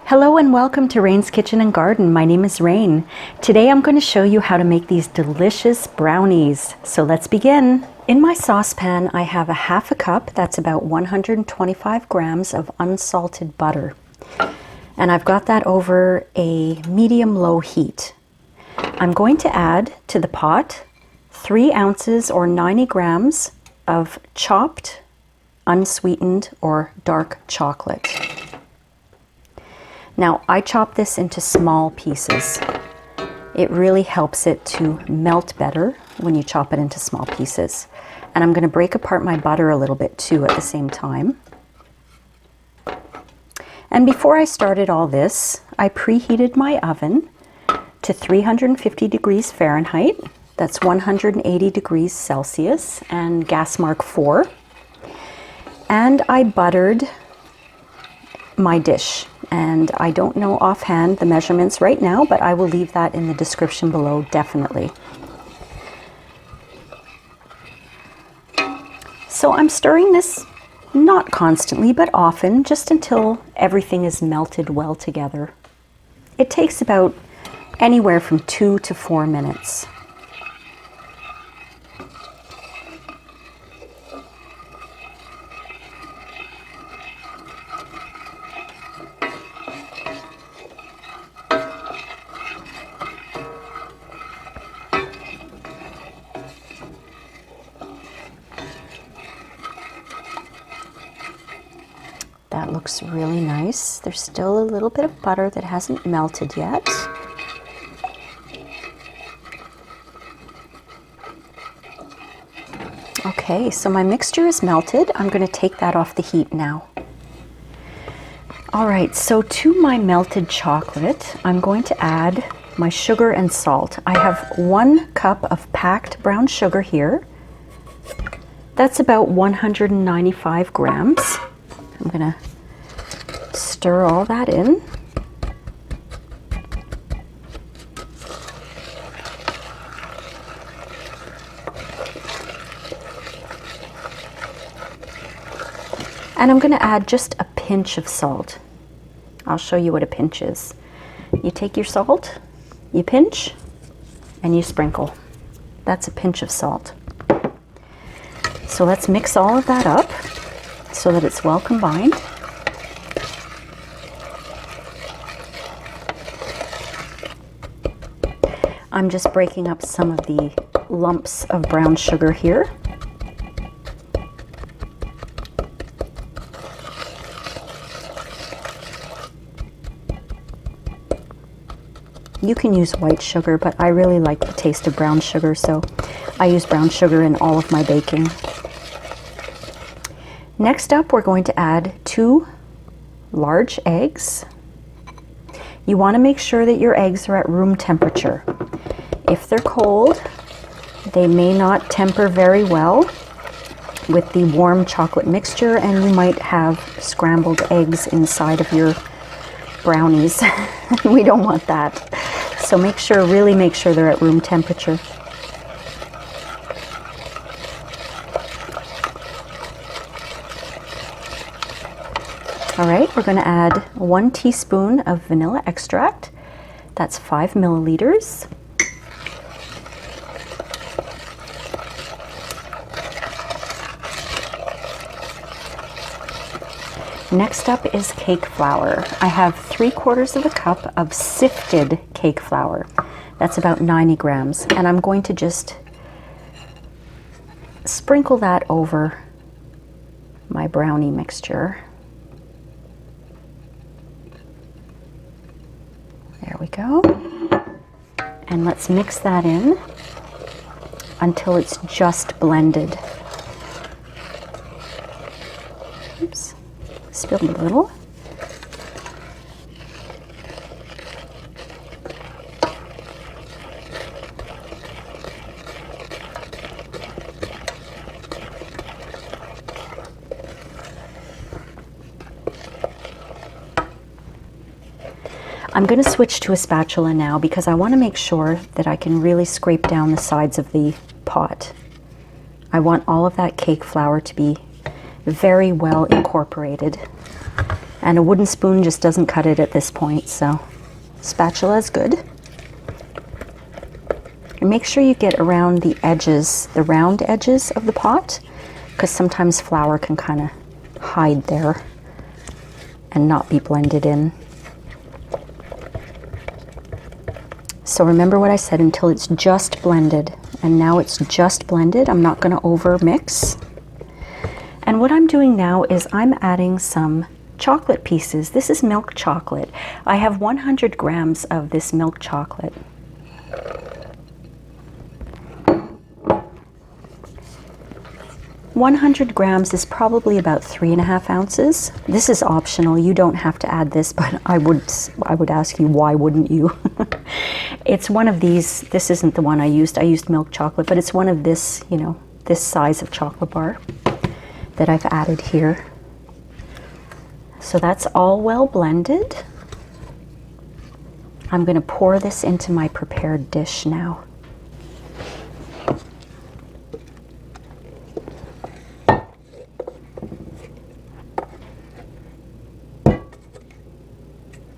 Hello and welcome to Rain's Kitchen and Garden. My name is Rain. Today I'm going to show you how to make these delicious brownies. So let's begin. In my saucepan I have a half a cup, that's about 125 grams of unsalted butter. And I've got that over a medium-low heat. I'm going to add to the pot 3 ounces or 90 grams of chopped, unsweetened or dark chocolate. Now I chop this into small pieces. It really helps it to melt better when you chop it into small pieces. And I'm going to break apart my butter a little bit too at the same time. And before I started all this, I preheated my oven to 350 degrees Fahrenheit. That's 180 degrees Celsius and gas mark 4. And I buttered my dish. And I don't know offhand the measurements right now, but I will leave that in the description below, definitely. So I'm stirring this not constantly, but often, just until everything is melted well together. It takes about anywhere from 2 to 4 minutes. That looks really nice. There's still a little bit of butter that hasn't melted yet. Okay, so my mixture is melted. I'm going to take that off the heat now. All right, so to my melted chocolate, I'm going to add my sugar and salt. I have 1 cup of packed brown sugar here. That's about 195 grams. I'm going to stir all that in. And I'm going to add just a pinch of salt. I'll show you what a pinch is. You take your salt, you pinch, and you sprinkle. That's a pinch of salt. So let's mix all of that up so that it's well combined. I'm just breaking up some of the lumps of brown sugar here. You can use white sugar, but I really like the taste of brown sugar, so I use brown sugar in all of my baking. Next up, we're going to add 2 large eggs. You want to make sure that your eggs are at room temperature. If they're cold, they may not temper very well with the warm chocolate mixture, and you might have scrambled eggs inside of your brownies. We don't want that. So really make sure they're at room temperature. All right, we're going to add 1 teaspoon of vanilla extract. That's 5 milliliters. Next up is cake flour. I have 3/4 cup of sifted cake flour. That's about 90 grams. And I'm going to just sprinkle that over my brownie mixture. There we go. And let's mix that in until it's just blended. Oops, spilled a little. I'm going to switch to a spatula now because I want to make sure that I can really scrape down the sides of the pot. I want all of that cake flour to be very well incorporated. And a wooden spoon just doesn't cut it at this point, so spatula is good. And make sure you get around the edges, the round edges of the pot, because sometimes flour can kind of hide there and not be blended in. So remember what I said, until it's just blended. And now it's just blended. I'm not going to over mix. And what I'm doing now is I'm adding some chocolate pieces. This is milk chocolate. I have 100 grams of this milk chocolate. "100 grams is probably about 3.5 ounces. This is optional. You don't have to add this, but I would ask you, why wouldn't you? It's one of these. This isn't the one I used. I used milk chocolate, but it's one of this, you know, this size of chocolate bar that I've added here. So that's all well blended. I'm going to pour this into my prepared dish now.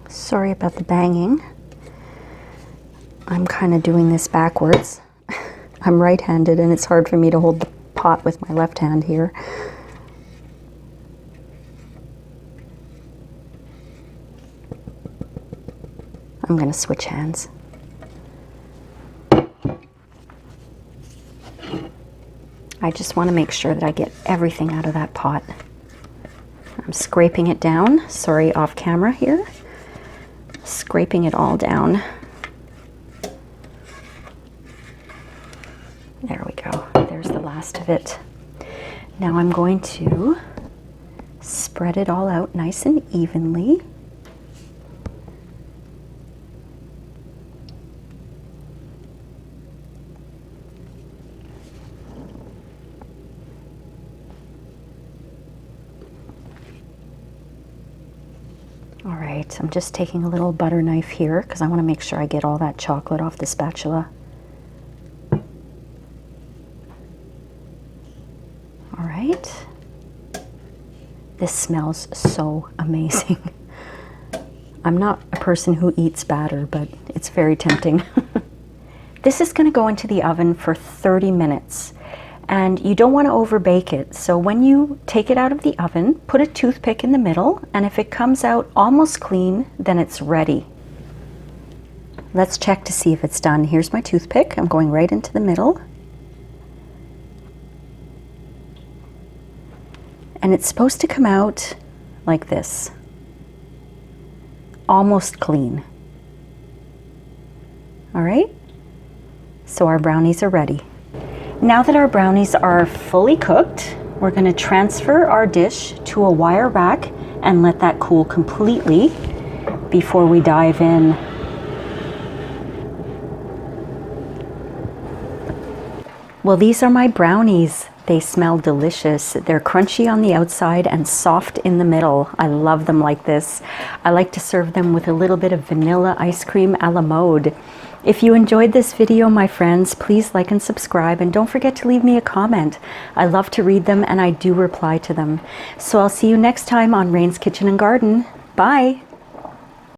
Sorry about the banging. I'm kind of doing this backwards. I'm right-handed and it's hard for me to hold the pot with my left hand here. I'm going to switch hands. I just want to make sure that I get everything out of that pot. I'm scraping it down. Sorry, off camera here. Scraping it all down. There we go. There's the last of it. Now I'm going to spread it all out nice and evenly. All right, I'm just taking a little butter knife here because I want to make sure I get all that chocolate off the spatula. All right. This smells so amazing. I'm not a person who eats batter, but it's very tempting. This is going to go into the oven for 30 minutes. And you don't want to over bake it. So when you take it out of the oven, put a toothpick in the middle, and if it comes out almost clean, then it's ready. Let's check to see if it's done. Here's my toothpick. I'm going right into the middle. And it's supposed to come out like this. Almost clean. All right? So our brownies are ready. Now that our brownies are fully cooked, we're going to transfer our dish to a wire rack and let that cool completely before we dive in. Well, these are my brownies. They smell delicious. They're crunchy on the outside and soft in the middle. I love them like this. I like to serve them with a little bit of vanilla ice cream a la mode. If you enjoyed this video, my friends, please like and subscribe, and don't forget to leave me a comment. I love to read them and I do reply to them. So I'll see you next time on Rain's Kitchen and Garden. Bye!